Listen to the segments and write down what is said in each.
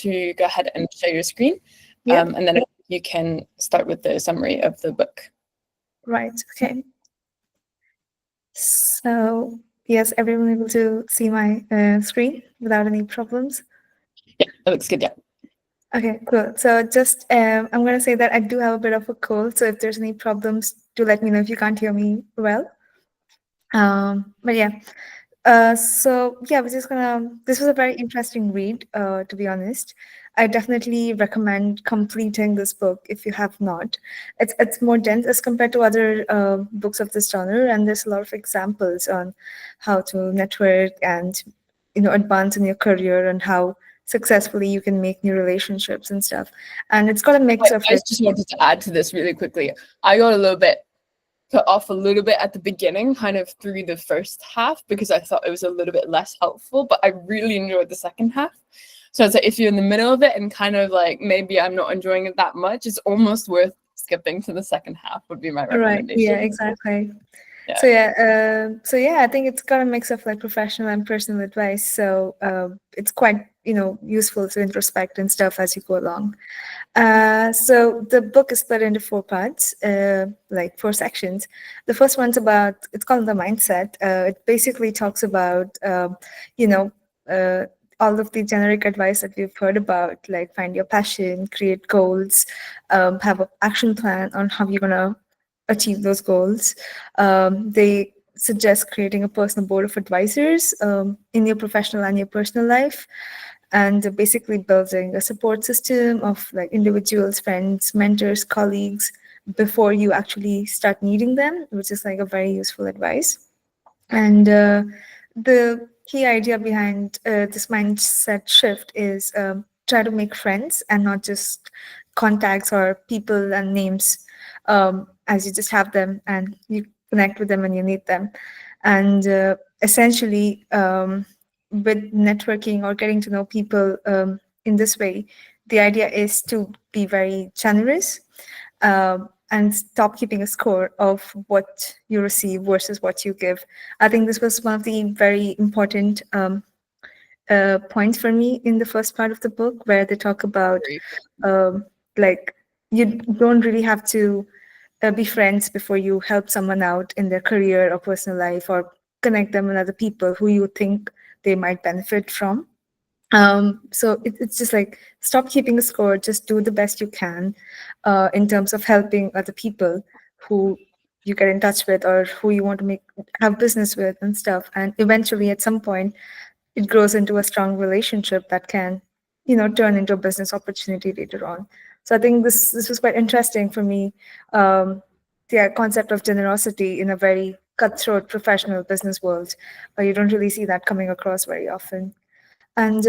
to go ahead and share your screen, Yep. and then you can start with the summary of the book. Right. Okay. So yes, everyone able to see my screen without any problems? Yeah, that looks good. Yeah. Okay, cool. So just I'm going to say that I do have a bit of a cold. So if there's any problems, do let me know if you can't hear me well. But yeah. So yeah, this was a very interesting read, to be honest. I definitely recommend completing this book if you have not. It's more dense as compared to other books of this genre, and there's a lot of examples on how to network and advance in your career and how successfully you can make new relationships and stuff. And it's got a mix of I just wanted to add to this really quickly. I got a little bit put off a little bit at the beginning, kind of through the first half, because I thought it was a little bit less helpful, but I really enjoyed the second half. So it's like, if you're in the middle of it and kind of like, maybe I'm not enjoying it that much, it's almost worth skipping to the second half, would be my recommendation. Right. Yeah, exactly. Yeah. So yeah, I think it's got a mix of like professional and personal advice. So it's quite useful to introspect and stuff as you go along. So the book is split into 4 parts, like 4 sections. The first one's it's called the mindset. It basically talks about all of the generic advice that we've heard about, like find your passion, create goals, have an action plan on how you're gonna achieve those goals. They suggest creating a personal board of advisors in your professional and your personal life, and basically building a support system of like individuals, friends, mentors, colleagues before you actually start needing them, which is like a very useful advice. And the key idea behind this mindset shift is try to make friends and not just contacts or people and names, as you just have them and you connect with them when you need them. And essentially, with networking or getting to know people in this way, the idea is to be very generous and stop keeping a score of what you receive versus what you give. I think this was one of the very important points for me in the first part of the book, where they talk about like you don't really have to be friends before you help someone out in their career or personal life, or connect them with other people who you think they might benefit from. So it's just like, stop keeping a score, just do the best you can in terms of helping other people who you get in touch with or who you want to have business with and stuff. And eventually at some point it grows into a strong relationship that can turn into a business opportunity later on. So I think this was quite interesting for me, the concept of generosity in a very cutthroat professional business world. You don't really see that coming across very often. And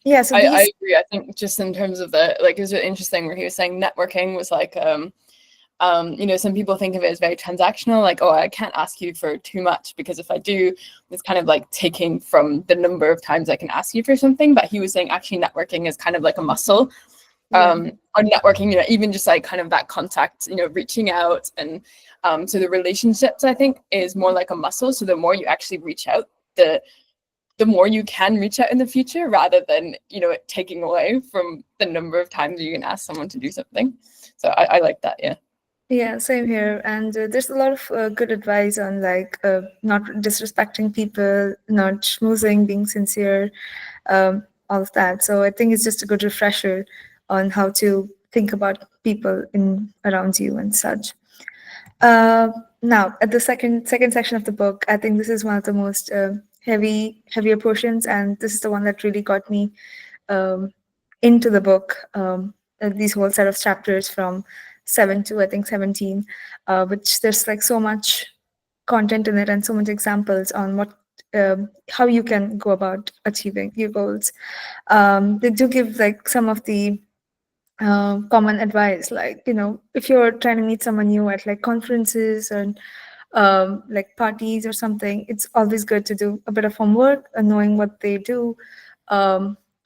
yeah, so I agree. I think just in terms of it was really interesting where he was saying networking was like, some people think of it as very transactional, like, oh, I can't ask you for too much because if I do, it's kind of like taking from the number of times I can ask you for something. But he was saying actually networking is kind of like a muscle. Or networking, even just like kind of that contact, reaching out. And so the relationships, I think, is more like a muscle. So the more you actually reach out, the more you can reach out in the future, rather than it taking away from the number of times you can ask someone to do something. So I like that. Yeah, same here. And there's a lot of good advice on like not disrespecting people, not schmoozing, being sincere, all of that. So I think it's just a good refresher on how to think about people around you and such. Now, at the second section of the book, I think this is one of the most heavier portions, and this is the one that really got me into the book. These whole set of chapters from 7 to I think 17, which there's like so much content in it and so many examples on how you can go about achieving your goals. They do give like some of the common advice, like if you're trying to meet someone new at like conferences and like parties or something, it's always good to do a bit of homework and knowing what they do,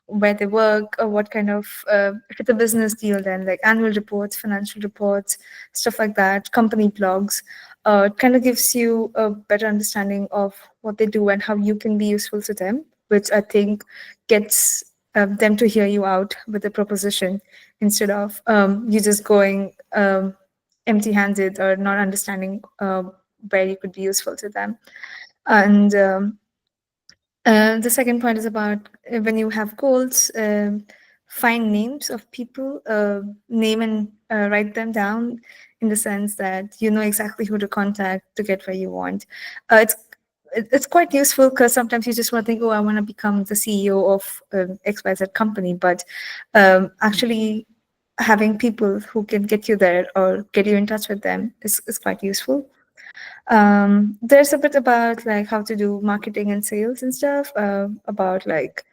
where they work, or what kind of if it's a business deal, then like annual reports, financial reports, stuff like that, company blogs. It kind of gives you a better understanding of what they do and how you can be useful to them, which I think gets them to hear you out with a proposition instead of you just going empty-handed or not understanding where you could be useful to them. And the second point is about when you have goals, find names of people, name and write them down in the sense that you know exactly who to contact to get where you want. It's quite useful because sometimes you just want to think, oh, I want to become the CEO of XYZ company, but actually having people who can get you there or get you in touch with them is quite useful. There's a bit about like how to do marketing and sales and stuff, about like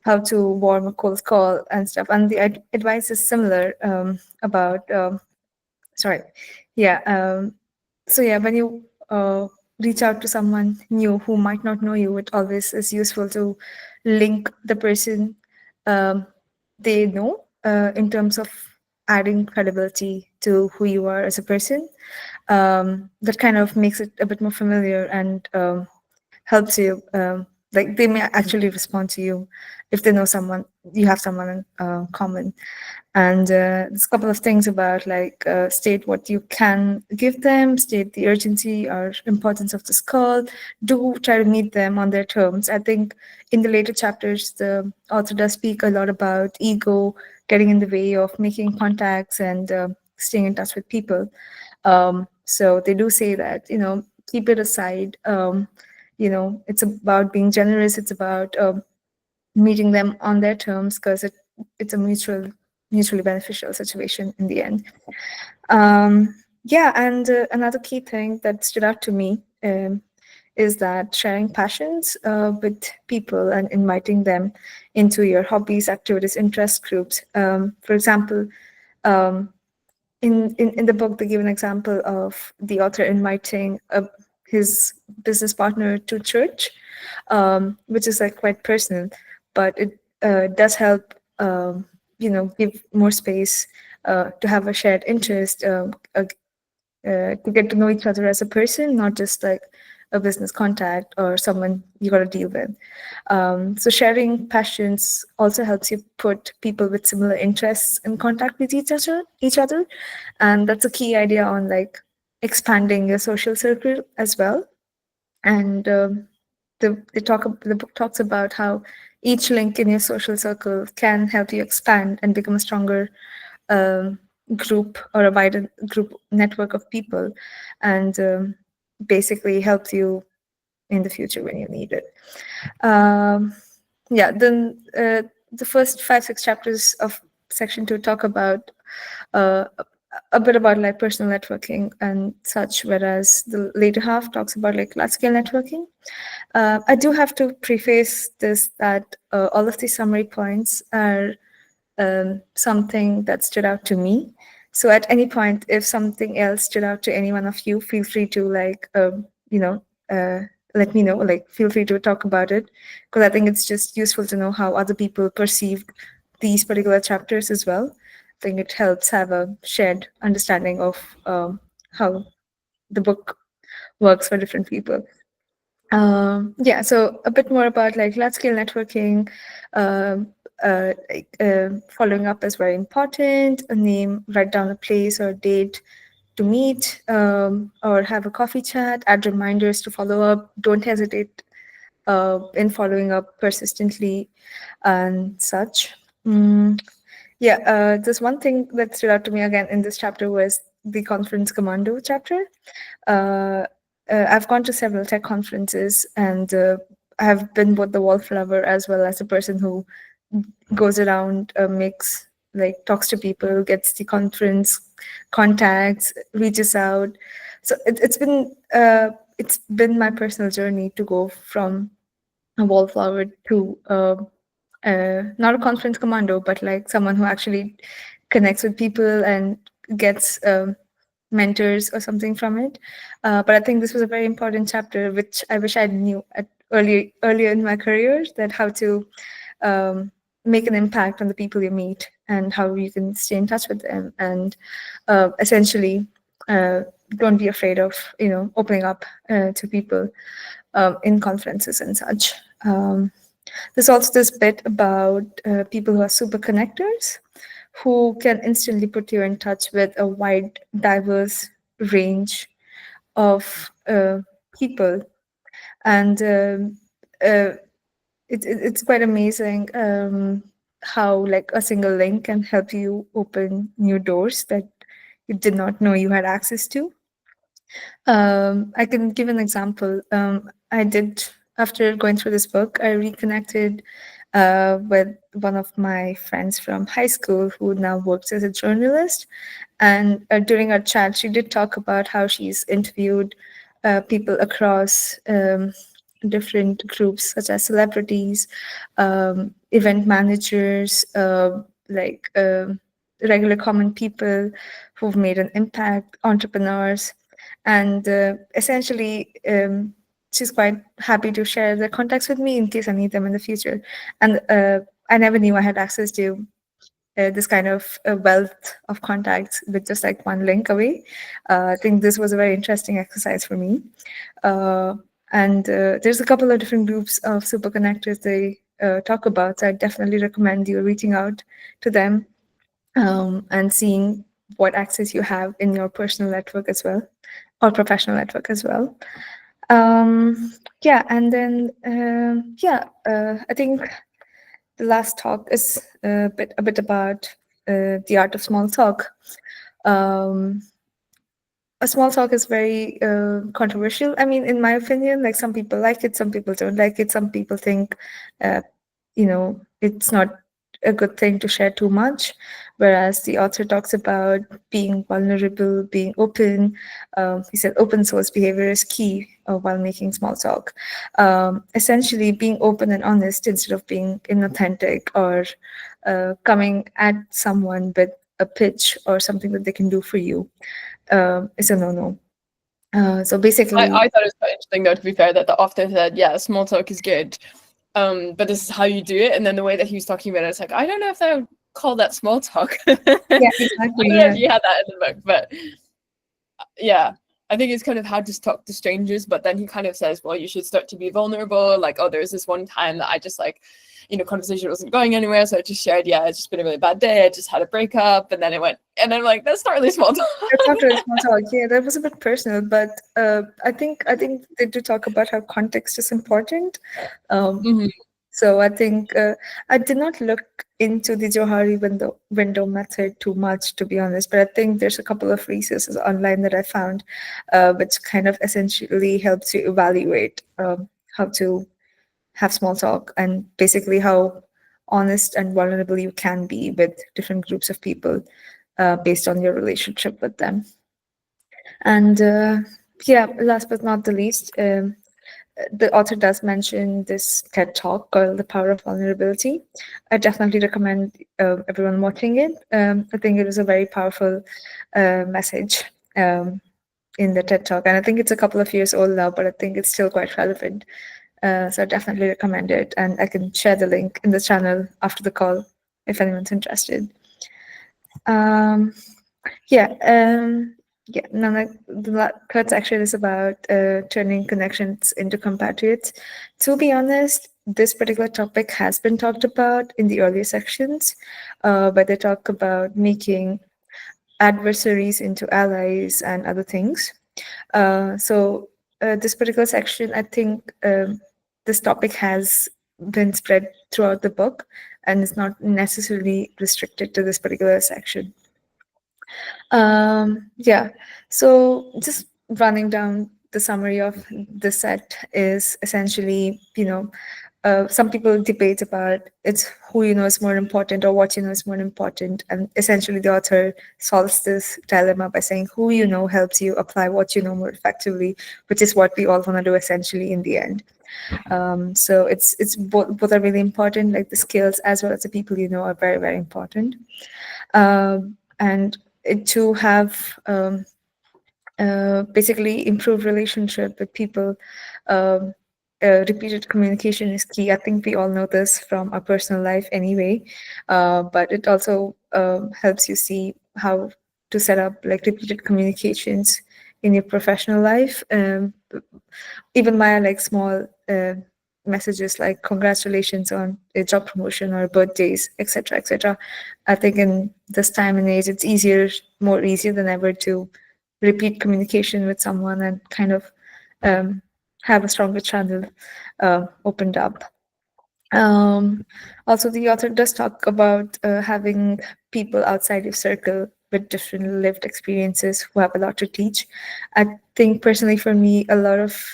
how to warm a cold call and stuff. And the advice is similar about, sorry, yeah. So yeah, when you reach out to someone new who might not know you, it always is useful to link the person they know in terms of adding credibility to who you are as a person. That kind of makes it a bit more familiar and helps you. Like they may actually respond to you if they know someone, you have someone in common. And there's a couple of things about like state what you can give them, state the urgency or importance of this call, do try to meet them on their terms. I think in the later chapters, the author does speak a lot about ego getting in the way of making contacts and staying in touch with people. So they do say that, you know, keep it aside. You know, it's about being generous. It's about meeting them on their terms because it's a mutually beneficial situation in the end. Yeah, and another key thing that stood out to me is that sharing passions with people and inviting them into your hobbies, activities, interest groups. For example, in the book, they give an example of the author inviting his business partner to church, which is like quite personal, but it does help, you know, give more space to have a shared interest, to get to know each other as a person, not just like a business contact or someone you got to deal with. So sharing passions also helps you put people with similar interests in contact with each other, and that's a key idea on like expanding your social circle as well. And the book talks about how each link in your social circle can help you expand and become a stronger group or a wider group network of people, and basically helps you in the future when you need it. Yeah, then the first 5-6 chapters of section 2 talk about a bit about like personal networking and such, whereas the later half talks about like large scale networking. I do have to preface this that all of these summary points are something that stood out to me. So at any point, if something else stood out to any one of you, feel free to like, you know, let me know, like feel free to talk about it, because I think it's just useful to know how other people perceive these particular chapters as well. I think it helps have a shared understanding of how the book works for different people. Yeah, so a bit more about like large scale networking. Following up is very important. A name, write down a place or date to meet, or have a coffee chat. Add reminders to follow up. Don't hesitate in following up persistently and such. Yeah, there's one thing that stood out to me again in this chapter was the conference commando chapter. I've gone to several tech conferences, and I have been both the wallflower as well as a person who goes around, makes like talks to people, gets the conference contacts, reaches out. So it's been my personal journey to go from a wallflower to not a conference commando, but like someone who actually connects with people and gets mentors or something from it. But I think this was a very important chapter, which I wish I knew at earlier in my career, that how to make an impact on the people you meet and how you can stay in touch with them, and essentially don't be afraid of opening up to people in conferences and such. There's also this bit about people who are super connectors, who can instantly put you in touch with a wide, diverse range of people. And it's quite amazing how like a single link can help you open new doors that you did not know you had access to. I can give an example. I did, after going through this book, I reconnected with one of my friends from high school who now works as a journalist. And during our chat, she did talk about how she's interviewed people across different groups, such as celebrities, event managers, regular common people who've made an impact, entrepreneurs. And essentially, she's quite happy to share their contacts with me in case I need them in the future. And I never knew I had access to this kind of wealth of contacts with just like one link away. I think this was a very interesting exercise for me. And there's a couple of different groups of super connectors they talk about. So I definitely recommend you reaching out to them and seeing what access you have in your personal network as well, or professional network as well. Yeah, and then I think the last talk is a bit about the art of small talk. Um, a small talk is very controversial. I mean, in my opinion, like some people like it, some people don't like it. Some people think, uh, it's not a good thing to share too much. Whereas the author talks about being vulnerable, being open. He said open source behavior is key while making small talk. Essentially, being open and honest instead of being inauthentic or coming at someone with a pitch or something that they can do for you is a no-no. So basically, I thought it was quite interesting, though, to be fair, that the author said, yeah, small talk is good, but this is how you do it. And then the way that he was talking about it, it's like, I don't know if I would call that small talk. yeah, I exactly, don't know yeah. if you had that in the book, but yeah, I think it's kind of how to talk to strangers. But then he kind of says, well, you should start to be vulnerable. Like, oh, there's this one time that I just like, conversation wasn't going anywhere. So I just shared, yeah, it's just been a really bad day. I just had a breakup. And then it went, and I'm like, that's not really small talk. That's not really small talk. Yeah, that was a bit personal, but I think they do talk about how context is important. Mhm. So I think I did not look into the Johari window method too much, to be honest. But I think there's a couple of resources online that I found, which kind of essentially helps you evaluate how to have small talk and basically how honest and vulnerable you can be with different groups of people based on your relationship with them. And yeah, last but not the least, the author does mention this TED talk called The Power of Vulnerability. I definitely recommend everyone watching it. I think it was a very powerful message in the TED talk. And I think it's a couple of years old now, but I think it's still quite relevant. So I definitely recommend it. And I can share the link in the channel after the call if anyone's interested. Um, yeah. No, like the third section is about turning connections into compatriots. To be honest, this particular topic has been talked about in the earlier sections, but they talk about making adversaries into allies and other things. So this particular section, I think this topic has been spread throughout the book and is not necessarily restricted to this particular section. Yeah, so just running down the summary of the set is essentially, some people debate about it's who you know is more important or what you know is more important. And essentially, the author solves this dilemma by saying who you know helps you apply what you know more effectively, which is what we all want to do essentially in the end. So it's both are really important, like the skills as well as the people you know are very, very important. And to have basically improve relationship with people. Repeated communication is key. I think we all know this from our personal life anyway, but it also helps you see how to set up like repeated communications in your professional life. Even my like small messages like congratulations on a job promotion or birthdays, etc., etc. I think in this time and age, it's more easier than ever to repeat communication with someone and kind of um, have a stronger channel opened up. Also, the author does talk about having people outside your circle with different lived experiences who have a lot to teach. I think personally, for me, a lot of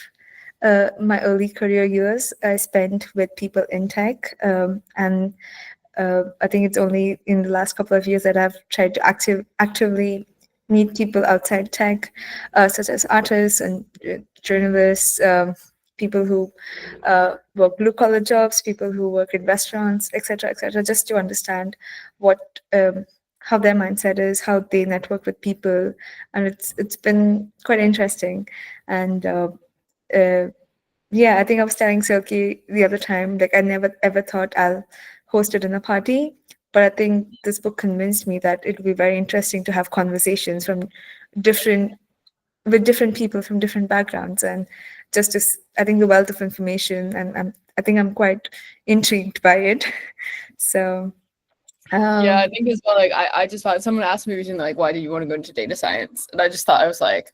my early career years I spent with people in tech, and I think it's only in the last couple of years that I've tried to actively meet people outside tech, such as artists and journalists, people who work blue collar jobs, people who work in restaurants, etc., just to understand what how their mindset is, how they network with people, and it's been quite interesting. And uh, yeah, I think I was telling Silke the other time, like I never ever thought I'll host it in a party, but I think this book convinced me that it would be very interesting to have conversations from different with different people from different backgrounds, and just to I think the wealth of information, and I think I'm quite intrigued by it. So Yeah, I um, think as well, like I just thought someone asked me recently, like, why do you want to go into data science? And I just thought, I was like,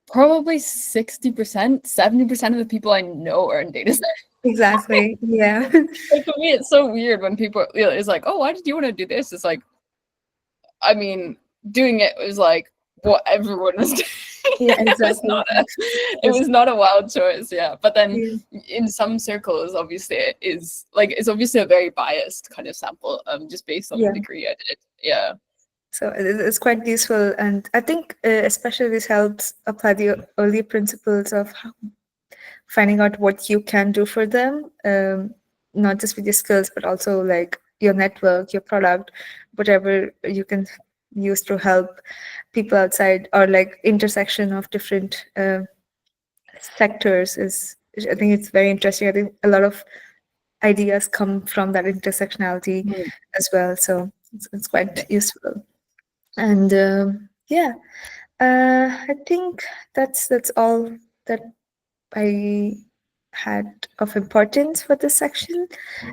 probably 60%, 70% of the people I know are in data science. exactly, yeah. Like for me, it's so weird when people, you know, it's like, oh, why did you want to do this? It's like, I mean, doing it was like what everyone was doing. Yeah, It was exactly. not a, it was not a wild choice, yeah. But then Yeah. in some circles, obviously, it is like it's obviously a very biased kind of sample, just based on the Yeah. degree I did. Yeah. So it's quite useful, and I think especially this helps apply the early principles of finding out what you can do for them, not just with your skills, but also like your network, your product, whatever you can use to help people outside, or like intersection of different sectors is. I think it's very interesting. I think a lot of ideas come from that intersectionality Mm. as well. So it's quite useful. And yeah, I think that's all that I had of importance for this section.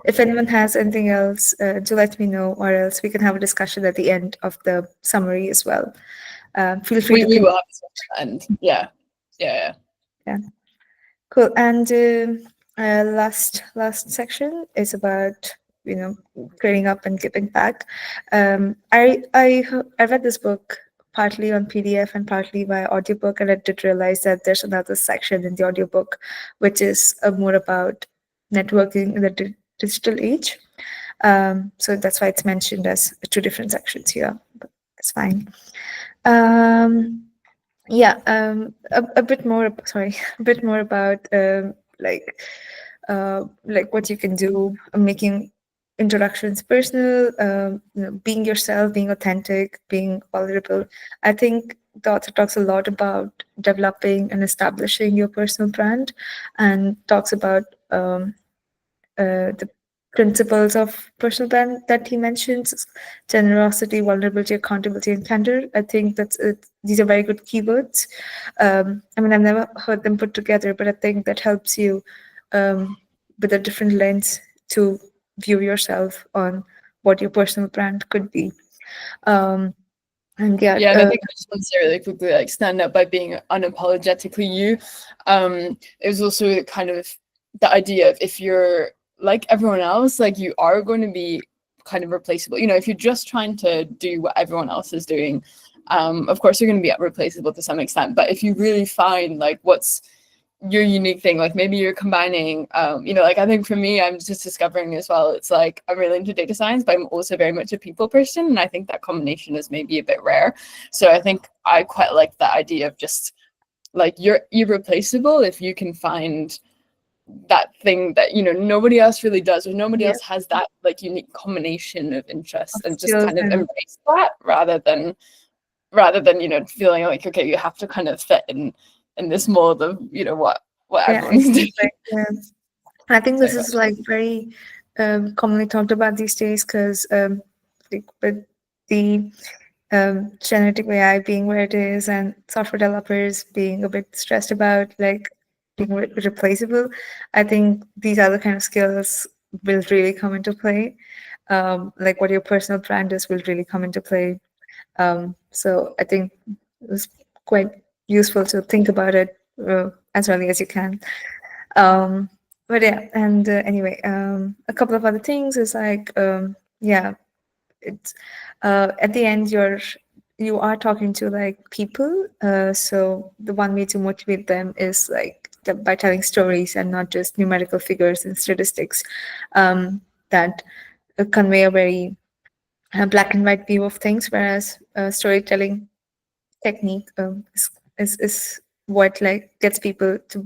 If anyone has anything else, do let me know, or else we can have a discussion at the end of the summary as well. Feel free to We ping. will have to end. Yeah. Yeah. Yeah, cool. And last section is about clearing up and giving back. I read this book partly on PDF and partly via audiobook, and I did realize that there's another section in the audiobook which is more about networking in the digital age. So that's why it's mentioned as two different sections here, but it's fine. Um, yeah, a bit more, sorry, a bit more about like what you can do, making introductions personal, being yourself, being authentic, being vulnerable. I think the author talks a lot about developing and establishing your personal brand, and talks about the principles of personal brand that he mentions: generosity, vulnerability, accountability, and candor. I think that's it. These are very good keywords. I mean, I've never heard them put together, but I think that helps you with a different lens to view yourself on what your personal brand could be. Um, and yeah, Yeah, and I think I just want to say really quickly, like stand up by being unapologetically you. It was also kind of the idea of if you're like everyone else, like you are going to be kind of replaceable. You know, if you're just trying to do what everyone else is doing, of course you're going to be replaceable to some extent. But if you really find like what's your unique thing, like maybe you're combining you know, like I think for me, I'm just discovering as well, it's like I'm really into data science, but I'm also very much a people person, and I think that combination is maybe a bit rare. So I think I quite like the idea of just like you're irreplaceable if you can find that thing that, you know, nobody else really does, or nobody yeah, else has that like unique combination of interests, of and just skills kind of and embrace that rather than, you know, feeling like, okay, you have to kind of fit in this mold of, you know, what yeah, everyone's doing. exactly. Yeah. I think this So, is like very commonly talked about these days because like with the generative AI being where it is and software developers being a bit stressed about like replaceable. I think these other kind of skills will really come into play. Like what your personal brand is will really come into play. So I think it's quite useful to think about it as early as you can. But yeah, and anyway, a couple of other things is like, yeah, it's at the end you are talking to like people. So the one way to motivate them is like by telling stories and not just numerical figures and statistics that convey a very black and white view of things, whereas storytelling technique is what like gets people to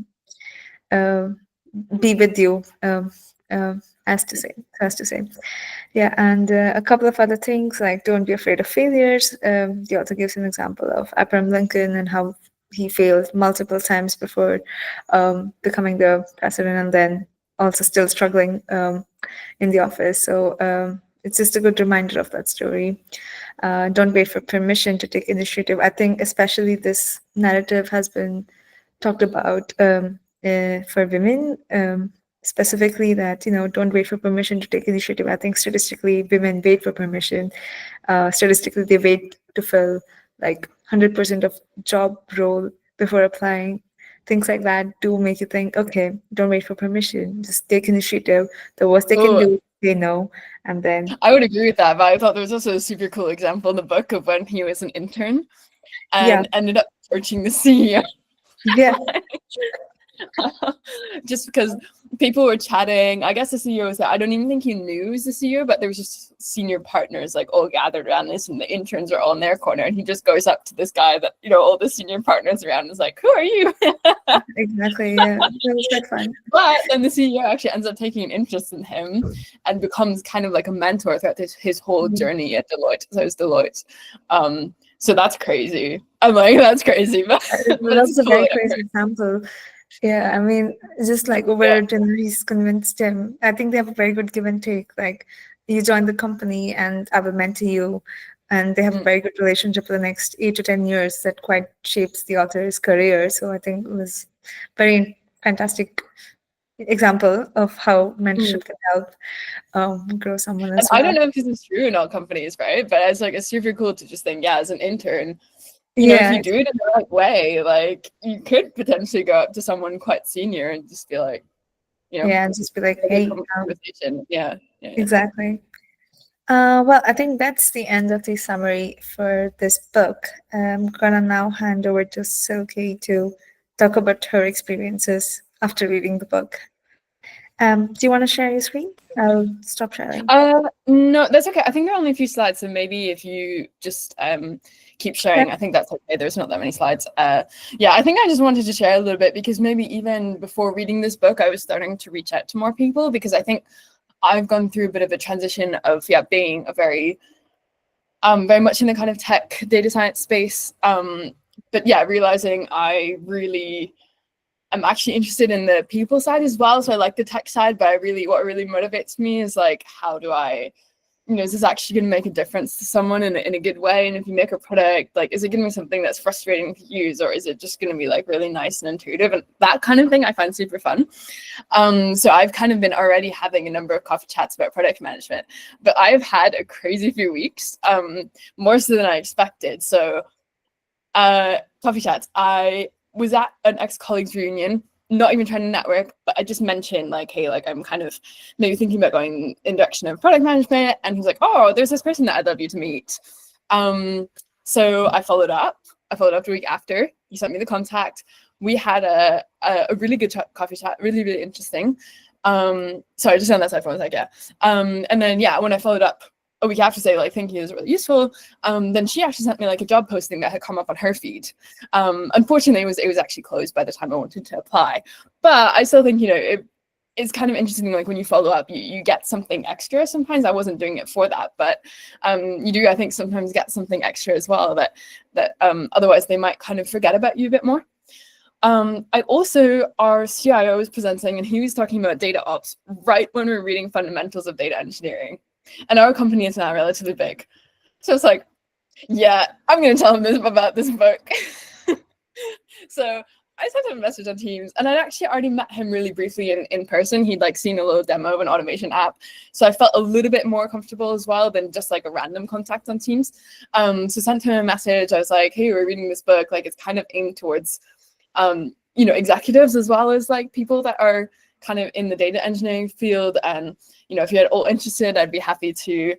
uh, be with you, as to say. Yeah, and a couple of other things like don't be afraid of failures. He also gives an example of Abraham Lincoln and how he failed multiple times before becoming the president, and then also still struggling in the office. So it's just a good reminder of that story. Don't wait for permission to take initiative. I think especially this narrative has been talked about for women, specifically that, don't wait for permission to take initiative. I think statistically women wait for permission. Statistically they wait to fill like 100% of job role before applying. Things like that do make you think, okay, don't wait for permission, just take initiative. The worst they can Oh, do is say no, and then I would agree with that, but I thought there was also a super cool example in the book of when he was an intern yeah, and ended up approaching the CEO. yeah, Just because people were chatting. I guess the CEO was there. I don't even think he knew he was the CEO, but there was just senior partners like all gathered around this, and the interns are all in their corner. And he just goes up to this guy that, all the senior partners around and is like, "Who are you?" exactly. Yeah, that was quite fun. But then the CEO actually ends up taking an interest in him and becomes kind of like a mentor throughout his whole journey at Deloitte. So it's Deloitte. So that's crazy. I'm like, that's crazy. But That's it's a cool. very crazy example. Yeah, I mean, just like over dinner, he's convinced him. I think they have a very good give and take. Like, you join the company, and I will mentor you, and they have a very good relationship for the next 8 to 10 years that quite shapes the author's career. So I think it was very fantastic example of how mentorship can help grow someone And as I don't well. know if this is true in all companies, right? But it's super cool to just think, as an intern, if Yeah, you do it in the right way, like you could potentially go up to someone quite senior and just be like, yeah, and just be like, have a hey, conversation. Yeah. exactly. Well, I think that's the end of the summary for this book. I'm gonna now hand over to Silke to talk about her experiences after reading the book. Do you want to share your screen? I'll stop sharing. No, that's okay. I think there are only a few slides, so maybe if you just keep sharing, I think that's okay. There's not that many slides. Yeah, I think I just wanted to share a little bit because maybe even before reading this book, I was starting to reach out to more people because I think I've gone through a bit of a transition of being a very much in the kind of tech data science space. But yeah, realizing I really am actually interested in the people side as well. So I like the tech side, but what really motivates me is like, how do I, is this actually going to make a difference to someone in a good way? And if you make a product, like, is it going to be something that's frustrating to use, or is it just going to be like really nice and intuitive? And that kind of thing I find super fun. So I've kind of been already having a number of coffee chats about product management, but I've had a crazy few weeks, more so than I expected. So coffee chats, I was at an ex-colleagues reunion, not even trying to network, but I just mentioned like, hey, like I'm kind of maybe thinking about going in direction of product management. And he's like, oh, there's this person that I'd love you to meet. So I followed up a week after. He sent me the contact. We had a really good coffee chat, really, really interesting. Sorry, just on that side for 1 second. Yeah. And then, when I followed up a week after, say like thinking it was really useful, then she actually sent me like a job posting that had come up on her feed. Unfortunately, it was actually closed by the time I wanted to apply, but I still think it's kind of interesting, like when you follow up, you get something extra. Sometimes I wasn't doing it for that, but you do, I think, sometimes get something extra as well that otherwise they might kind of forget about you a bit more. Our CIO was presenting and he was talking about data ops right when we were reading fundamentals of data engineering. And our company is now relatively big. So it's like, yeah, I'm going to tell him about this book. So I sent him a message on Teams, and I'd actually already met him really briefly in person. He'd like seen a little demo of an automation app. So I felt a little bit more comfortable as well than just like a random contact on Teams. So sent him a message. I was like, hey, we're reading this book. Like, it's kind of aimed towards, you know, executives as well as like people that are kind of in the data engineering field. And, you know, if you're at all interested, I'd be happy to, you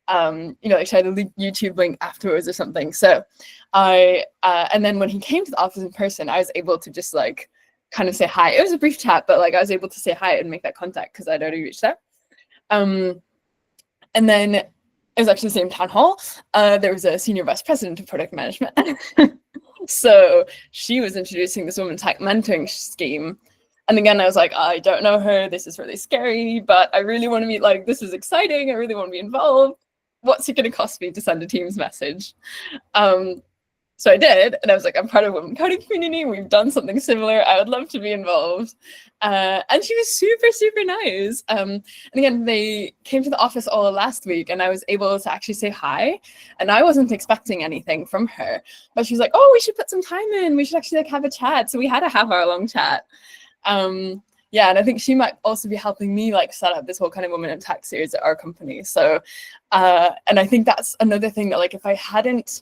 know, like share the YouTube link afterwards or something. So and then when he came to the office in person, I was able to just like kind of say hi. It was a brief chat, but like I was able to say hi and make that contact because I'd already reached out. And then it was actually the same town hall. There was a senior vice president of product management. So she was introducing this women's tech mentoring scheme. And again, I was like, I don't know her. This is really scary, but I really want to be like, this is exciting. I really want to be involved. What's it going to cost me to send a Teams message? So I did, and I was like, I'm part of the women coding community. We've done something similar. I would love to be involved. And she was super, super nice. And again, they came to the office all last week, and I was able to actually say hi. And I wasn't expecting anything from her, but she was like, oh, we should put some time in. We should actually like have a chat. So we had a half-hour-long chat. Yeah, and I think she might also be helping me like set up this whole kind of women in tech series at our company. So, and I think that's another thing that like if I hadn't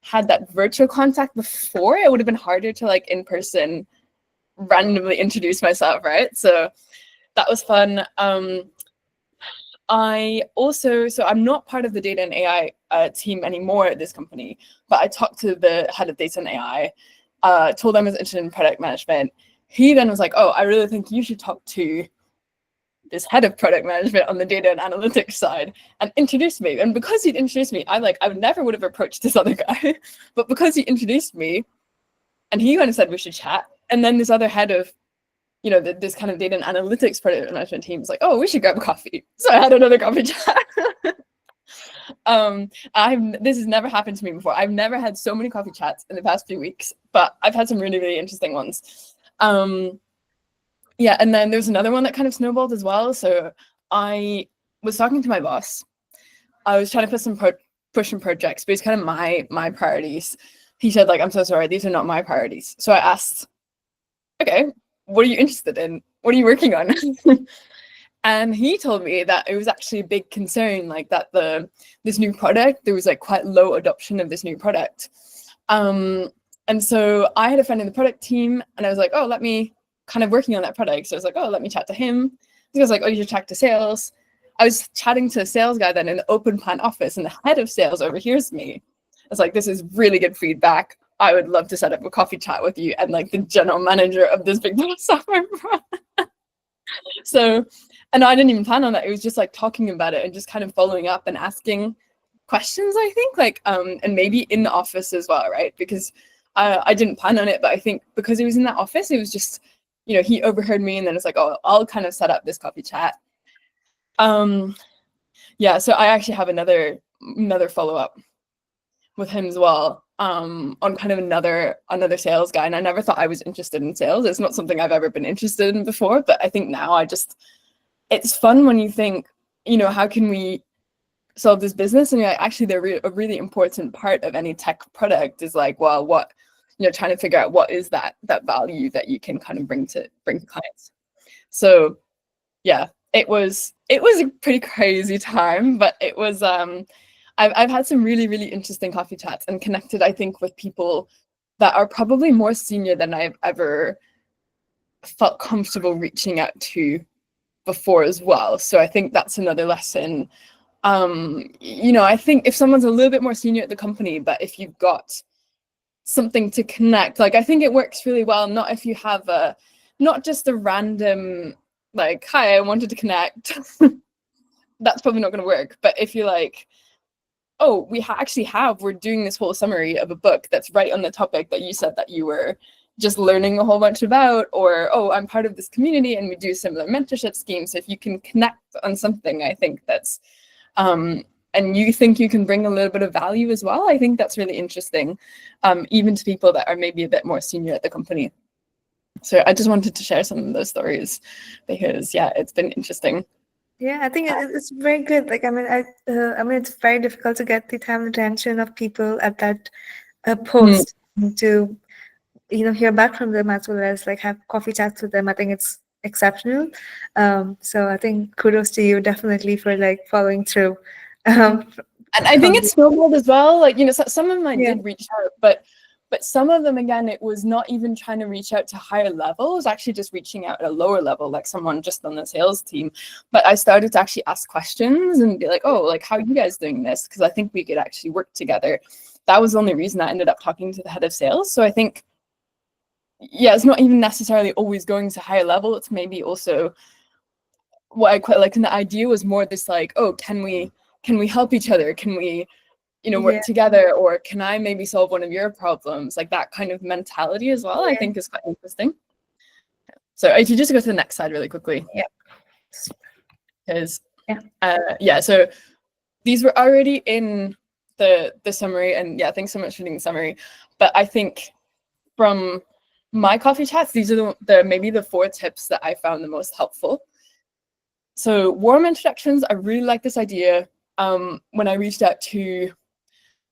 had that virtual contact before, it would have been harder to like in person randomly introduce myself, right? So that was fun. I also, so I'm not part of the data and AI team anymore at this company, but I talked to the head of data and AI, told them I was interested in product management. He then was like, oh, I really think you should talk to this head of product management on the data and analytics side, and introduced me. And because he'd introduced me, I never would have approached this other guy, but because he introduced me and he went and said we should chat. And then this other head of, you know, this kind of data and analytics product management team was like, oh, we should grab a coffee. So I had another coffee chat. This has never happened to me before. I've never had so many coffee chats in the past few weeks, but I've had some really, really interesting ones. Yeah, and then there's another one that kind of snowballed as well. So I was talking to my boss. I was trying to put some push some projects, but it's kind of my priorities. He said, like, I'm so sorry, these are not my priorities. So I asked, okay, what are you interested in? What are you working on? And he told me that it was actually a big concern, like that this new product, there was like quite low adoption of this new product. And so I had a friend in the product team, and I was like, oh, let me kind of working on that product. So I was like, oh, let me chat to him. He was like, oh, you should chat to sales. I was chatting to a sales guy then in the open plan office, and the head of sales overhears me. I was like, this is really good feedback. I would love to set up a coffee chat with you and like the general manager of this big software product. So, and I didn't even plan on that. It was just like talking about it and just kind of following up and asking questions, I think, like, and maybe in the office as well, right? Because I didn't plan on it, but I think because it was in that office, it was just, you know, he overheard me, and then it's like, oh, I'll kind of set up this coffee chat. Yeah, so I actually have another follow-up with him as well, on kind of another sales guy. And I never thought I was interested in sales. It's not something I've ever been interested in before, but I think now it's fun when you think, you know, how can we solve this business? And actually they're a really important part of any tech product is like, well, what, you know, trying to figure out what is that value that you can kind of bring to clients. So yeah, it was a pretty crazy time, but it was, I've had some really, really interesting coffee chats and connected, I think, with people that are probably more senior than I've ever felt comfortable reaching out to before as well. So I think that's another lesson. You know, I think if someone's a little bit more senior at the company, but if you've got something to connect, like I think it works really well, not if you have not just a random, like, hi, I wanted to connect. That's probably not going to work. But if you're like, oh, we're doing this whole summary of a book that's right on the topic that you said that you were just learning a whole bunch about, or, oh, I'm part of this community and we do similar mentorship schemes. So if you can connect on something, I think that's, and you think you can bring a little bit of value as well, I think that's really interesting, even to people that are maybe a bit more senior at the company. So I just wanted to share some of those stories because, yeah, it's been interesting. Yeah, I think it's very good. Like, I mean, it's very difficult to get the time and attention of people at that post to hear back from them as well as like have coffee chats with them. I think it's exceptional. So I think kudos to you definitely for like following through. And I think it's snowballed as well. Like, some of them I Yeah. did reach out, but some of them, again, it was not even trying to reach out to higher level. It was actually just reaching out at a lower level, like someone just on the sales team. But I started to actually ask questions and be like, oh, like, how are you guys doing this? Because I think we could actually work together. That was the only reason I ended up talking to the head of sales. So I think, yeah, it's not even necessarily always going to higher level. It's maybe also what I quite like. And the idea was more this like, oh, can we help each other? Can we, work together? Or can I maybe solve one of your problems? Like that kind of mentality as well, I think is quite interesting. So if you just go to the next slide really quickly. Yeah. Because, so these were already in the summary, and yeah, thanks so much for doing the summary. But I think from my coffee chats, these are maybe the 4 tips that I found the most helpful. So warm introductions, I really like this idea. When I reached out to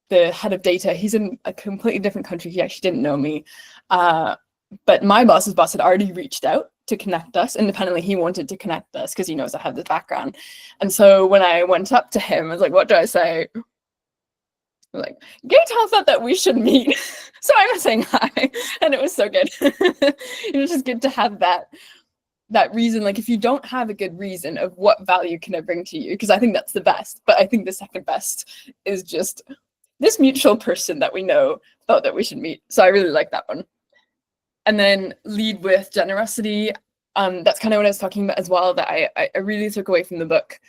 the head of data, he's in a completely different country. He actually didn't know me. But my boss's boss had already reached out to connect us independently. He wanted to connect us because he knows I have this background. And so when I went up to him, I was like, what do I say? I'm like, Gaetan thought that we should meet. So I was saying hi. And it was so good. It was just good to have that reason. Like, if you don't have a good reason of what value can I bring to you, because I think that's the best, but I think the second best is just this mutual person that we know thought that we should meet. So I really like that one. And then lead with generosity. That's kind of what I was talking about as well, that I really took away from the book.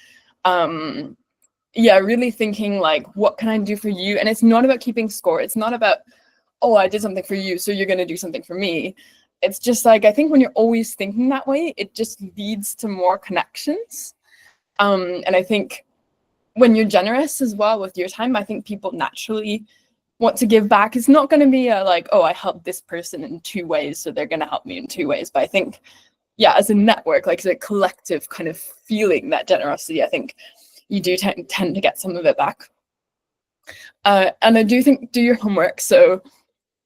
Really thinking like, what can I do for you? And it's not about keeping score. It's not about, oh, I did something for you, so you're going to do something for me. It's just like, I think when you're always thinking that way, it just leads to more connections. And I think when you're generous as well with your time, I think people naturally want to give back. It's not going to be like, oh, I helped this person in 2 ways, so they're going to help me in 2 ways. But I think, as a network, like as a collective kind of feeling that generosity, I think you do tend to get some of it back. And I do think, do your homework. So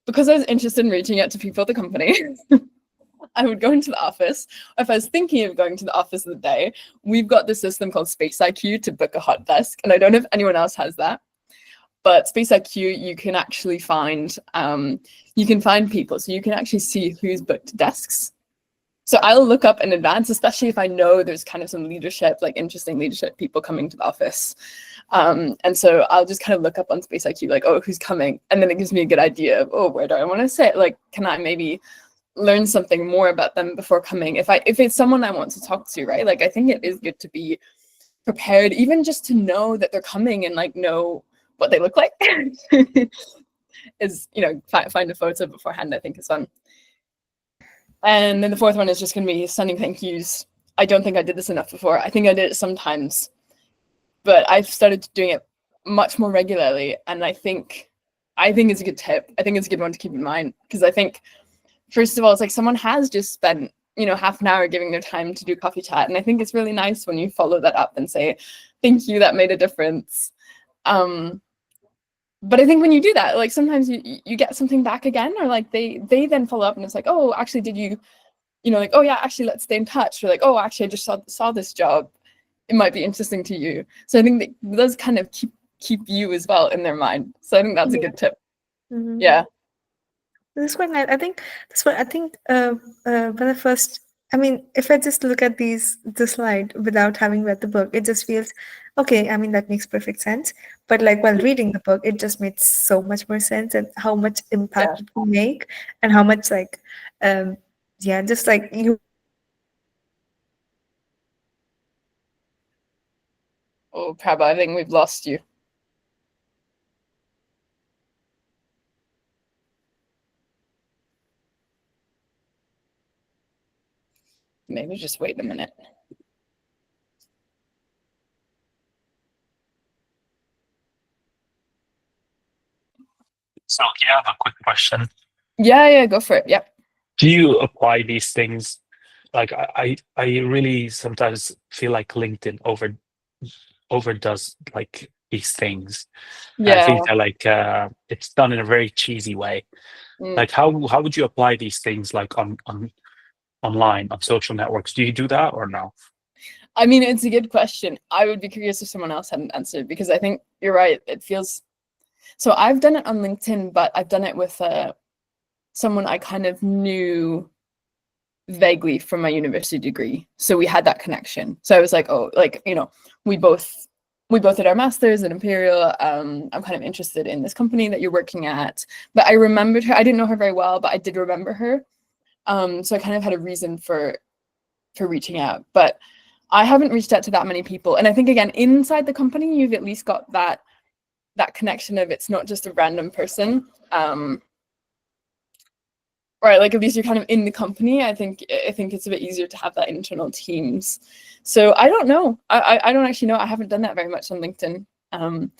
because I was interested in reaching out to people at the company, I would go into the office. If I was thinking of going to the office of the day, we've got this system called Space IQ to book a hot desk. And I don't know if anyone else has that. But Space IQ, you can actually find people. So you can actually see who's booked desks. So I'll look up in advance, especially if I know there's kind of some leadership, like interesting leadership people coming to the office. And so I'll just kind of look up on Space IQ, like, oh, who's coming? And then it gives me a good idea of, oh, where do I want to sit? Like, can I maybe learn something more about them before coming? If it's someone I want to talk to, right? Like, I think it is good to be prepared, even just to know that they're coming and like know what they look like. Is, find a photo beforehand, I think is fun. And then the 4th one is just going to be sending thank yous. I don't think I did this enough before. I think I did it sometimes, but I've started doing it much more regularly. And I think it's a good tip. I think it's a good one to keep in mind, because I think, first of all, it's like someone has just spent, half an hour giving their time to do coffee chat. And I think it's really nice when you follow that up and say, thank you, that made a difference. But I think when you do that, like sometimes you get something back again, or like they then follow up and it's like, oh, actually, did you, like, oh yeah, actually, let's stay in touch. Or like, oh, actually, I just saw this job. It might be interesting to you. So I think that does kind of keep you as well in their mind. So I think that's a good tip. Mm-hmm. Yeah. This one, I think when I first, if I just look at the slide without having read the book, it just feels, okay, that makes perfect sense. But like while reading the book, it just made so much more sense, and how much impact it will make, and how much like, just like you. Oh, Prabha, I think we've lost you. Maybe just wait a minute. So yeah, I have a quick question. Yeah, go for it. Yeah. Do you apply these things? Like I really sometimes feel like LinkedIn overdoes like these things. Yeah. I think that like it's done in a very cheesy way. Mm. Like how would you apply these things like on online on social networks? Do you do that or no? I mean, it's a good question. I would be curious if someone else hadn't answered, because I think you're right. It feels so. I've done it on LinkedIn, but I've done it with someone I kind of knew vaguely from my university degree. So we had that connection. So I was like, oh, like, you know, we both did our masters at Imperial. I'm kind of interested in this company that you're working at. But I remembered her. I didn't know her very well, but I did remember her. So I kind of had a reason for reaching out. But I haven't reached out to that many people. And I think, again, inside the company, you've at least got that connection of it's not just a random person. Right, like at least you're kind of in the company. I think it's a bit easier to have that internal teams. So I don't know. I don't actually know. I haven't done that very much on LinkedIn. I'm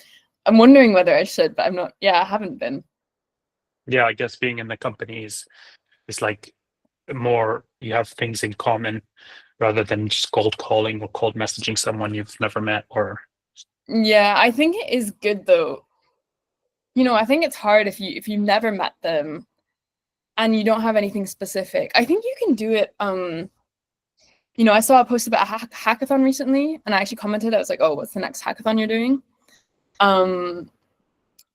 wondering whether I should, but I'm not. Yeah, I haven't been. Yeah, I guess being in the company is like more, you have things in common rather than just cold calling or cold messaging someone you've never met. Or Yeah, I think it is good though. You know, I think it's hard if you never met them and you don't have anything specific. I think you can do it. You know, I saw a post about a hackathon recently, and I actually commented. I was like, "Oh, what's the next hackathon you're doing?" And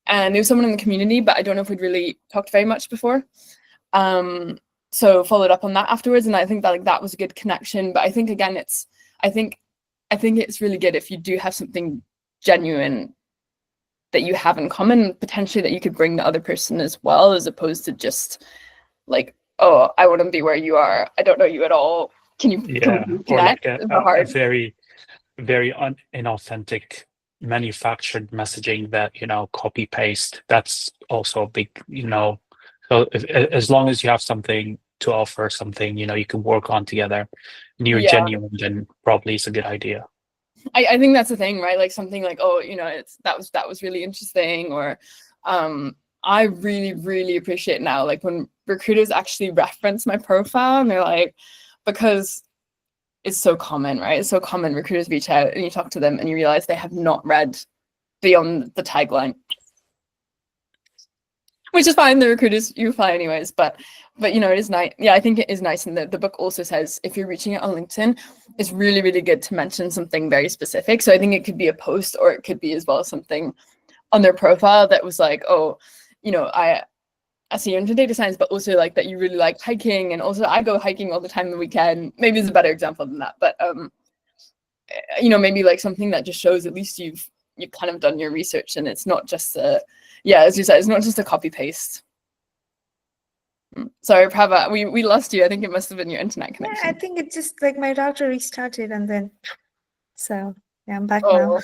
there was someone in the community, but I don't know if we'd really talked very much before. So followed up on that afterwards, and I think that like that was a good connection. But I think again, I think it's really good if you do have something genuine that you have in common, potentially that you could bring the other person as well, as opposed to just like, oh, I want to be where you are. I don't know you at all. Can you connect? Or like a Hard. very inauthentic manufactured messaging that, you know, copy paste. That's also a big, you know. So as long as you have something to offer, something, you know, you can work on together, and you're genuine, then probably it's a good idea. I think that's the thing, right? Like something like, oh, you know, that was really interesting, or I really, really appreciate now, like when recruiters actually reference my profile and they're like, because it's so common, right? It's so common. Recruiters reach out and you talk to them and you realize they have not read beyond the tagline, which is fine. The recruiters, you fly anyways, but you know, it is nice. Yeah, I think it is nice. And the book also says if you're reaching out on LinkedIn, it's really, really good to mention something very specific. So I think it could be a post, or it could be as well something on their profile that was like, oh, you know, I see you're into data science, but also like that you really like hiking, and also I go hiking all the time on the weekend. Maybe there's a better example than that, but you know, maybe like something that just shows at least you've kind of done your research, and it's not just as you said, it's not just a copy paste. Sorry, Prabha, we lost you. I think it must have been your internet connection. Yeah, I think it's just like my router restarted and then, so yeah, I'm back now.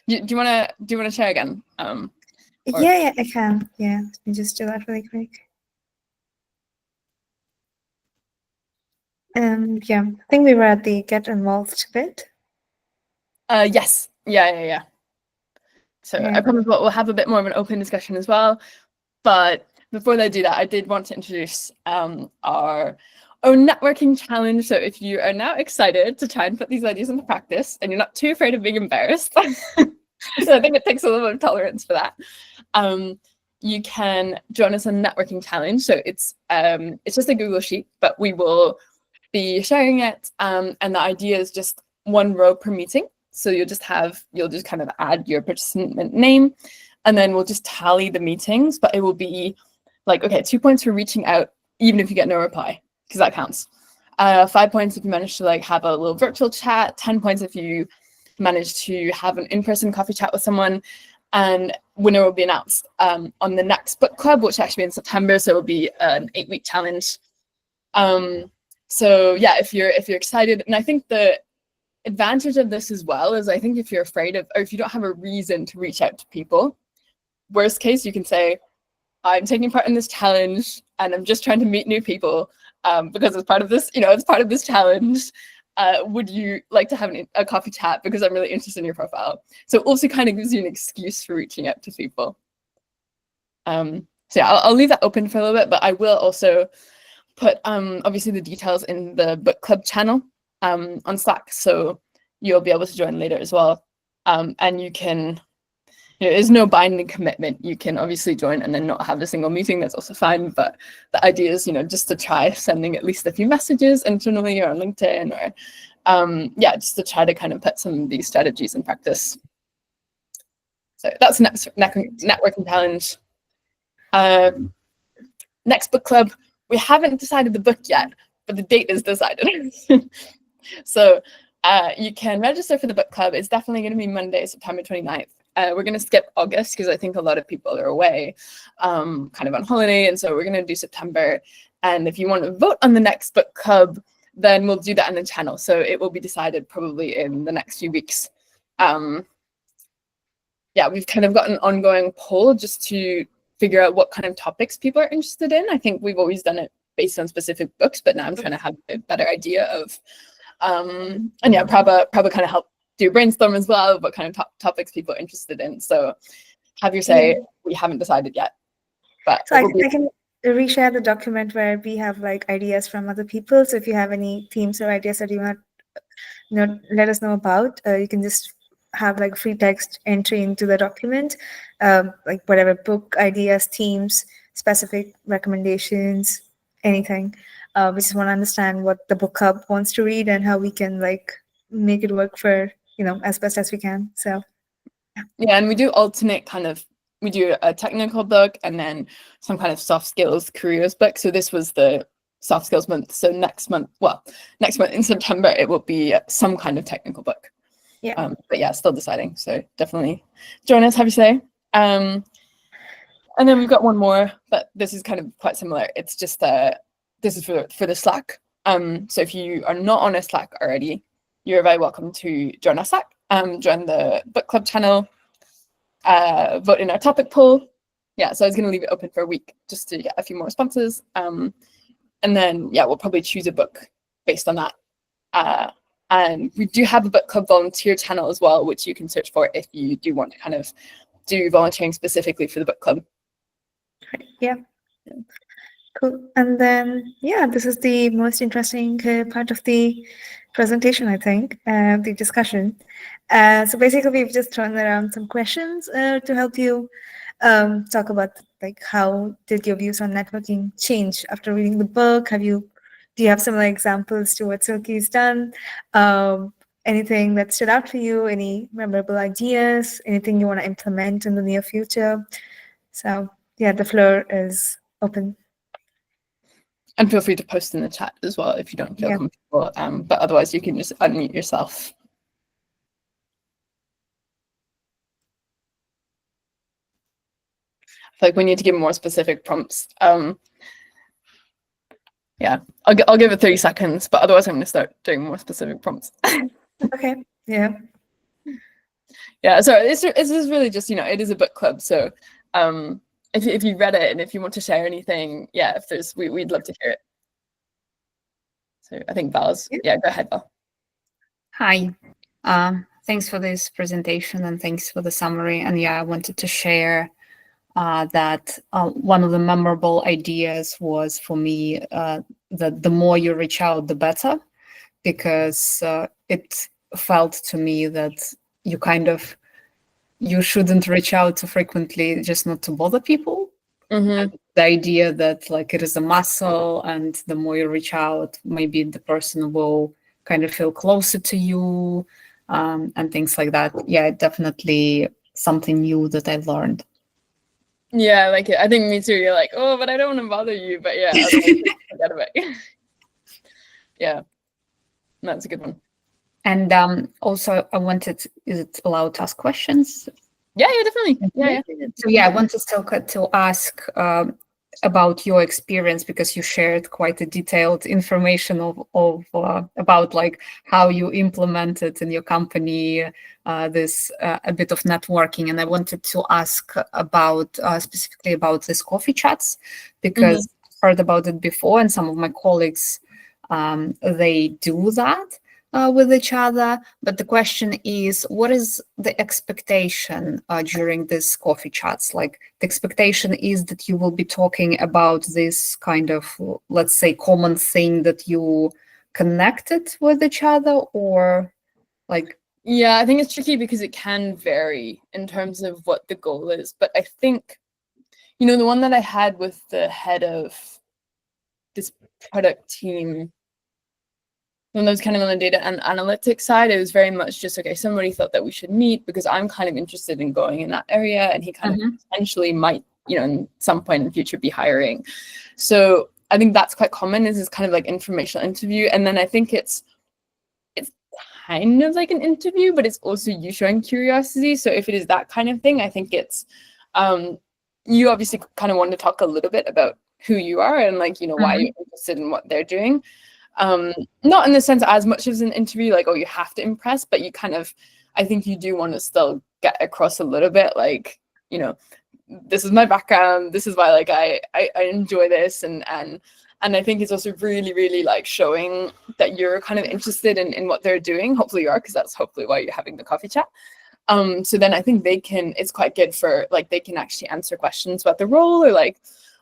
Do you want to share again? Yeah, I can. Yeah, let me just do that really quick. Yeah, I think we were at the get involved bit. Yes. Yeah. So Yeah. I promise we'll have a bit more of an open discussion as well. But before I do that, I did want to introduce our own networking challenge. So if you are now excited to try and put these ideas into practice and you're not too afraid of being embarrassed, so I think it takes a little bit of tolerance for that. You can join us on networking challenge. So it's just a Google sheet, but we will be sharing it. And the idea is just one row per meeting. So you'll just kind of add your participant name, and then we'll just tally the meetings, but it will be like, okay, 2 points for reaching out, even if you get no reply, because that counts. 5 points if you manage to like have a little virtual chat, 10 points if you manage to have an in-person coffee chat with someone, and winner will be announced on the next book club, which actually in September, so it will be an 8-week challenge. So yeah, if you're excited, and I think the advantage of this as well is I think if you're afraid of, or if you don't have a reason to reach out to people, worst case, you can say, I'm taking part in this challenge and I'm just trying to meet new people because as part of this, as part of this challenge, would you like to have a coffee chat because I'm really interested in your profile? So it also kind of gives you an excuse for reaching out to people. So yeah, I'll leave that open for a little bit, but I will also put obviously the details in the book club channel on Slack, so you'll be able to join later as well. And you can There is no binding commitment. You can obviously join and then not have a single meeting. That's also fine. But the idea is, just to try sending at least a few messages internally or on LinkedIn or, just to try to kind of put some of these strategies in practice. So that's next networking challenge. Next book club. We haven't decided the book yet, but the date is decided. So you can register for the book club. It's definitely going to be Monday, September 29th. We're going to skip August because I think a lot of people are away, kind of on holiday. And so we're going to do September. And if you want to vote on the next book club, then we'll do that on the channel. So it will be decided probably in the next few weeks. We've kind of got an ongoing poll just to figure out what kind of topics people are interested in. I think we've always done it based on specific books, but now I'm trying to have a better idea of, Prabha kind of helped do brainstorm as well, what kind of topics people are interested in. So have your say. We haven't decided yet. But so I can reshare the document where we have like ideas from other people. So if you have any themes or ideas that you want, let us know about, you can just have like free text entry into the document, like whatever book ideas, themes, specific recommendations, anything. We just want to understand what the book club wants to read and how we can like make it work for, as best as we can. So yeah, and we do alternate we do a technical book and then some kind of soft skills careers book. So this was the soft skills month. So next month in September, it will be some kind of technical book. Yeah. But yeah, still deciding. So definitely join us, have your say. And then we've got one more, but this is kind of quite similar. It's just this is for the Slack. So if you are not on a Slack already, you're very welcome to join our Slack, join the book club channel, vote in our topic poll. Yeah, so I was going to leave it open for a week just to get a few more responses. And then, we'll probably choose a book based on that. And we do have a book club volunteer channel as well, which you can search for if you do want to kind of do volunteering specifically for the book club. Yeah. Cool. And then, this is the most interesting part of the presentation, I think, the discussion. So basically, we've just thrown around some questions to help you talk about like how did your views on networking change after reading the book? Do you have some examples to what Silke's done? Anything that stood out for you? Any memorable ideas? Anything you want to implement in the near future? So the floor is open. And feel free to post in the chat as well if you don't feel comfortable. But otherwise, you can just unmute yourself. I feel like we need to give more specific prompts. I'll give it 30 seconds, but otherwise I'm going to start doing more specific prompts. Okay. Yeah. Yeah. So this is really just, it is a book club. So if you read it and if you want to share anything, we'd love to hear it. So I think Val's, go ahead, Val. Hi. Thanks for this presentation and thanks for the summary. And I wanted to share that one of the memorable ideas was for me that the more you reach out, the better, because it felt to me that you shouldn't reach out too frequently just not to bother people. Mm-hmm. The idea that like it is a muscle and the more you reach out, maybe the person will kind of feel closer to you and things like that. Yeah, definitely something new that I've learned. Yeah, like I think me too. You're like, oh, but I don't want to bother you. But yeah, forget about it. Yeah, that's a good one. And also, I wanted, is it allowed to ask questions? Yeah, definitely. Yeah. So I wanted to ask about your experience, because you shared quite a detailed information of about like how you implemented in your company this a bit of networking, and I wanted to ask about specifically about these coffee chats, because I've heard about it before, and some of my colleagues they do that with each other. But the question is, what is the expectation during these coffee chats? Like the expectation is that you will be talking about this kind of, let's say, common thing that you connected with each other, or like Yeah, I think it's tricky because it can vary in terms of what the goal is. But I think, the one that I had with the head of this product team, when I was kind of on the data and analytics side, it was very much just, okay, somebody thought that we should meet because I'm kind of interested in going in that area, and he kind of potentially might, in some point in the future be hiring. So I think that's quite common, is kind of like informational interview. And then I think it's kind of like an interview, but it's also you showing curiosity. So if it is that kind of thing, I think it's you obviously kind of want to talk a little bit about who you are and like, why you're interested in what they're doing. Not in the sense as much as an interview, like, oh, you have to impress, but you kind of, I think you do want to still get across a little bit, like, this is my background, this is why like I enjoy this, and I think it's also really, really like showing that you're kind of interested in what they're doing. Hopefully you are, because that's hopefully why you're having the coffee chat. So then I think it's quite good for like, they can actually answer questions about the role, or like,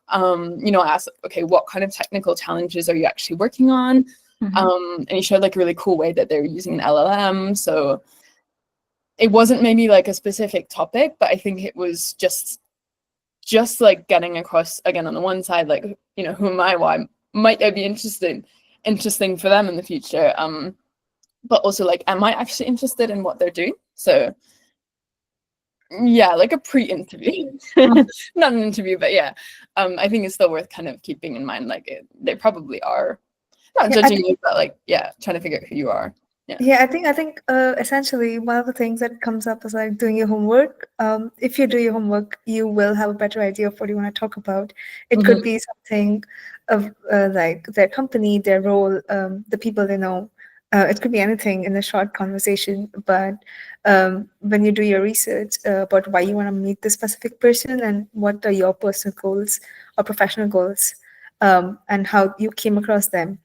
ask, okay, what kind of technical challenges are you actually working on? And you showed like a really cool way that they're using an LLM. So it wasn't maybe like a specific topic, but I think it was just like getting across, again, on the one side, like, who am I? Why might I be interesting for them in the future? But also like, am I actually interested in what they're doing? So yeah, like a pre-interview, not an interview, but yeah, I think it's still worth kind of keeping in mind, like they probably are not judging you, but like, trying to figure out who you are. I think essentially one of the things that comes up is like doing your homework. If you do your homework, you will have a better idea of what you want to talk about. It could be something of like their company, their role, the people they know. It could be anything in a short conversation, but when you do your research about why you want to meet this specific person and what are your personal goals or professional goals, and how you came across them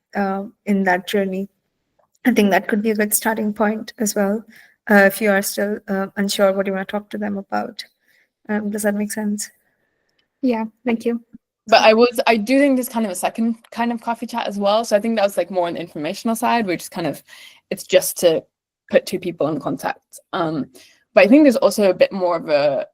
in that journey, I think that could be a good starting point as well, if you are still unsure what you want to talk to them about. Does that make sense? Yeah, thank you. But I do think there's kind of a second kind of coffee chat as well. So I think that was like more on the informational side, which is kind of, it's just to put two people in contact. But I think there's also a bit more of a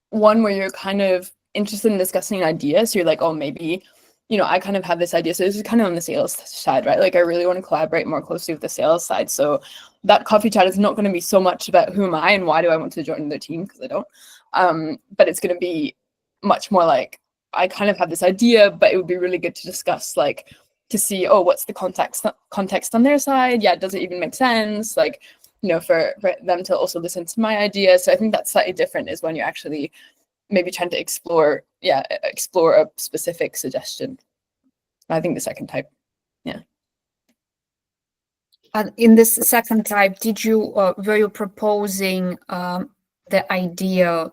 one where you're kind of interested in discussing ideas. So you're like, oh, maybe, I kind of have this idea. So this is kind of on the sales side, right? Like I really want to collaborate more closely with the sales side. So that coffee chat is not going to be so much about who am I and why do I want to join their team, because I don't. But it's going to be much more like, I kind of have this idea, but it would be really good to discuss, like, to see, oh, what's the context on their side? Yeah, does it even make sense? Like, for them to also listen to my idea. So I think that's slightly different, is when you're actually maybe trying to explore a specific suggestion. I think the second type, in this second type, were you proposing the idea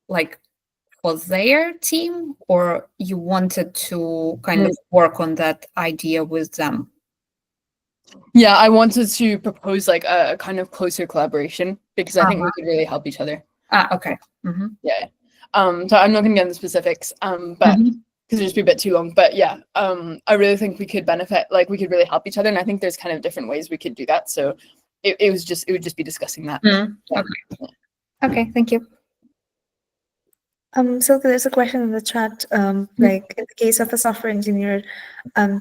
like for their team, or you wanted to kind of work on that idea with them? Yeah, I wanted to propose like a kind of closer collaboration, because I think we could really help each other. Okay. Yeah. So I'm not going to get into specifics, but because it'd just be a bit too long. But yeah, I really think we could benefit, like we could really help each other, and I think there's kind of different ways we could do that. So it would just be discussing that. Okay, thank you. So there's a question in the chat, like in the case of a software engineer,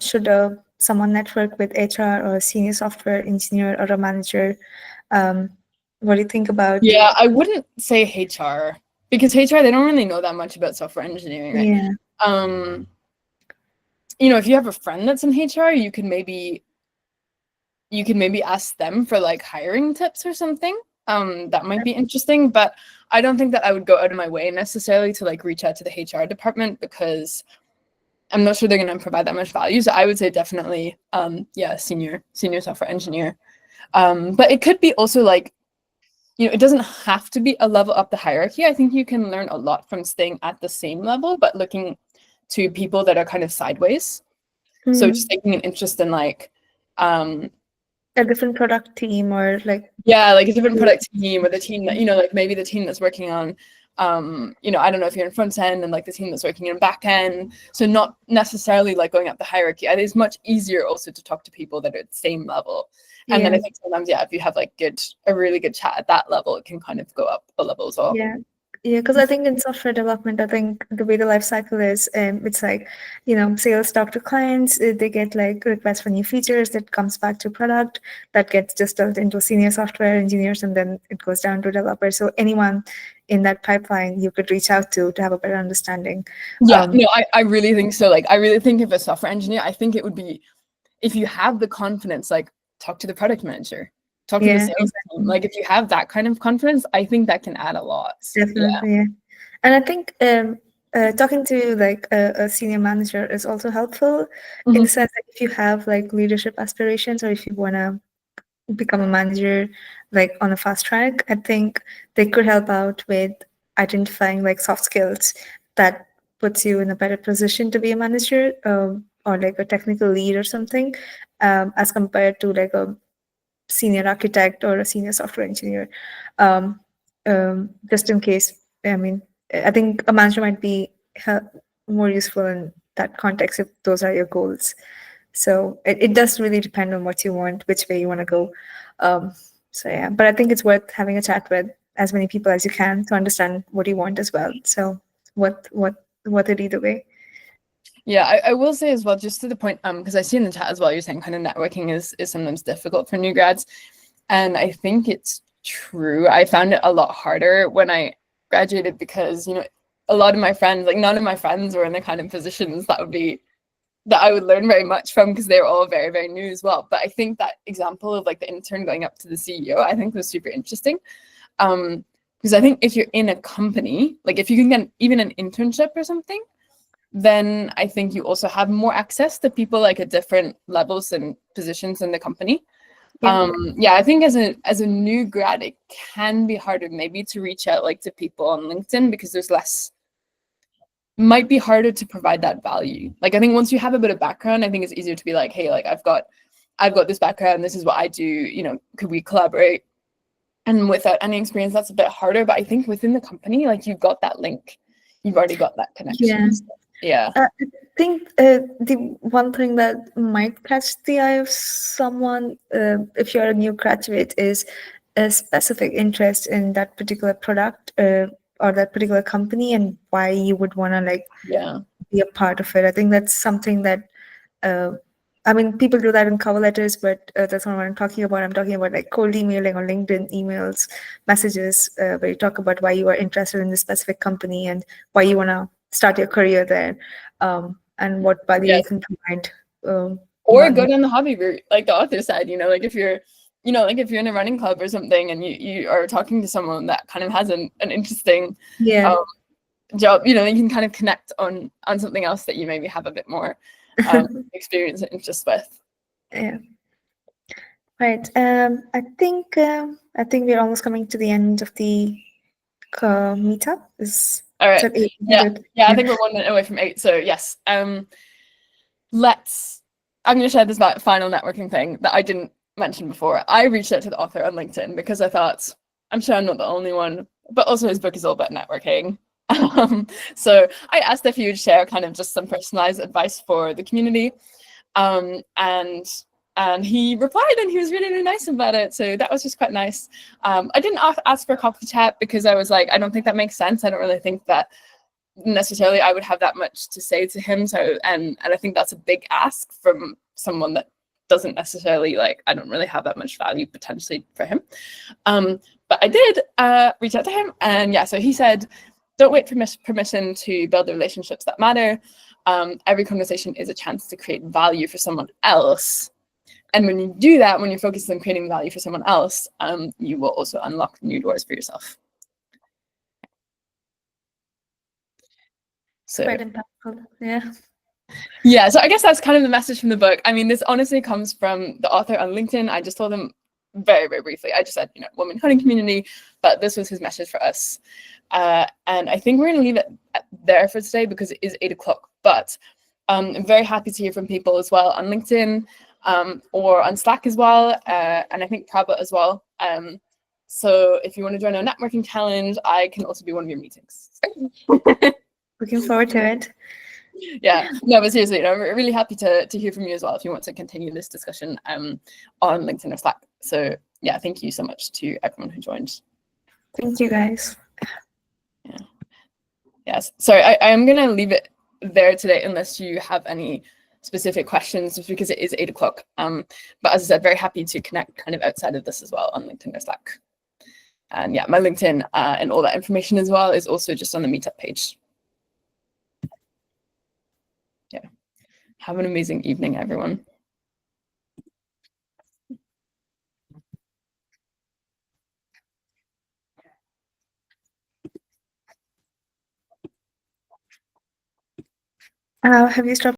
should someone network with HR or a senior software engineer or a manager? What do you think about? Yeah, I wouldn't say HR, because HR, they don't really know that much about software engineering, right? Yeah. If you have a friend that's in HR, you can maybe ask them for like hiring tips or something. That might be interesting, but I don't think that I would go out of my way necessarily to like reach out to the HR department, because I'm not sure they're going to provide that much value. So I would say definitely, senior software engineer. But it could be also like, it doesn't have to be a level up the hierarchy. I think you can learn a lot from staying at the same level, but looking to people that are kind of sideways. So just taking an interest in like, a different product team, or like like a different product team, or the team that like maybe the team that's working on I don't know if you're in front end, and like the team that's working in back end. So not necessarily like going up the hierarchy. It is much easier also to talk to people that are at the same level, And then I Yeah. think sometimes, yeah, if you have like a really good chat at that level, it can kind of go up a level as well. Yeah. Yeah, because I think in software development, I think the way the life cycle is, it's like, sales talk to clients, they get like requests for new features that comes back to product that gets distilled into senior software engineers, and then it goes down to developers. So anyone in that pipeline you could reach out to have a better understanding. Yeah, no, I really think so. Like, I really think if a software engineer, I think it would be, if you have the confidence, like talk to the product manager, talk to the sales team. Like if you have that kind of confidence, I think that can add a lot. Definitely, yeah. And I think talking to like a senior manager is also helpful in the sense that if you have like leadership aspirations, or if you want to become a manager like on a fast track, I think they could help out with identifying like soft skills that puts you in a better position to be a manager, or like a technical lead or something, as compared to like a senior architect or a senior software engineer. Just in case, I mean, I think a manager might be more useful in that context if those are your goals. So it does really depend on what you want, which way you want to go. So yeah, but I think it's worth having a chat with as many people as you can to understand what you want as well. So what it either way. Yeah, I will say as well, just to the point, because I see in the chat as well, you're saying kind of networking is sometimes difficult for new grads. And I think it's true. I found it a lot harder when I graduated because, a lot of my friends, like none of my friends were in the kind of positions that I would learn very much from, because they were all very, very new as well. But I think that example of like the intern going up to the CEO, I think was super interesting. Because I think if you're in a company, like if you can get even an internship or something, then I think you also have more access to people like at different levels and positions in the company. Yeah, I think as a new grad, it can be harder maybe to reach out like to people on LinkedIn, because there's might be harder to provide that value. Like I think once you have a bit of background, I think it's easier to be like, hey, like I've got this background, this is what I do, could we collaborate? And without any experience, that's a bit harder. But I think within the company, like you've got that link, you've already got that connection. Yeah. I think the one thing that might catch the eye of someone, if you're a new graduate, is a specific interest in that particular product or that particular company, and why you would want to be a part of it. I think that's something that I mean, people do that in cover letters, but that's not what I'm talking about. I'm talking about like cold emailing or LinkedIn emails, messages, where you talk about why you are interested in this specific company and why you want to start your career there, and what value you can provide. Or go down the hobby route, like the author said, like if you're, like if you're in a running club or something and you are talking to someone that kind of has an interesting job, you can kind of connect on something else that you maybe have a bit more experience and interest with. Yeah. Right. I think we're almost coming to the end of the meetup. All right. Yeah, I think we're 1 minute away from 8. So yes. I'm going to share this final networking thing that I didn't mention before. I reached out to the author on LinkedIn because I thought, I'm sure I'm not the only one, but also his book is all about networking. So I asked if he would share kind of just some personalized advice for the community. And he replied, and he was really, really nice about it. So that was just quite nice. I didn't ask for a coffee chat because I was like, I don't think that makes sense. I don't really think that necessarily I would have that much to say to him. So, and I think that's a big ask from someone that doesn't necessarily I don't really have that much value potentially for him. But I did reach out to him, and yeah, so he said, don't wait for permission to build the relationships that matter. Every conversation is a chance to create value for someone else. And when you do that, when you're focused on creating value for someone else, you will also unlock new doors for yourself. So quite impactful. Yeah, so I guess that's kind of the message from the book. I mean, this honestly comes from the author on LinkedIn. I just told him very, very briefly. I just said, women coding community, but this was his message for us. And I think we're going to leave it there for today because it is 8 o'clock. But I'm very happy to hear from people as well on LinkedIn or on Slack as well. And I think Prabha as well. So if you want to join our networking challenge, I can also be one of your meetings. Looking forward to it. Yeah, no, but seriously, I'm really happy to hear from you as well if you want to continue this discussion on LinkedIn or Slack. So yeah, thank you so much to everyone who joined. Thank you, guys. Yeah. Yes. Sorry, I am going to leave it there today unless you have any specific questions, just because it is 8 o'clock. But as I said, very happy to connect kind of outside of this as well on LinkedIn or Slack. And yeah, my LinkedIn and all that information as well is also just on the meetup page. Yeah. Have an amazing evening, everyone. Have you stopped?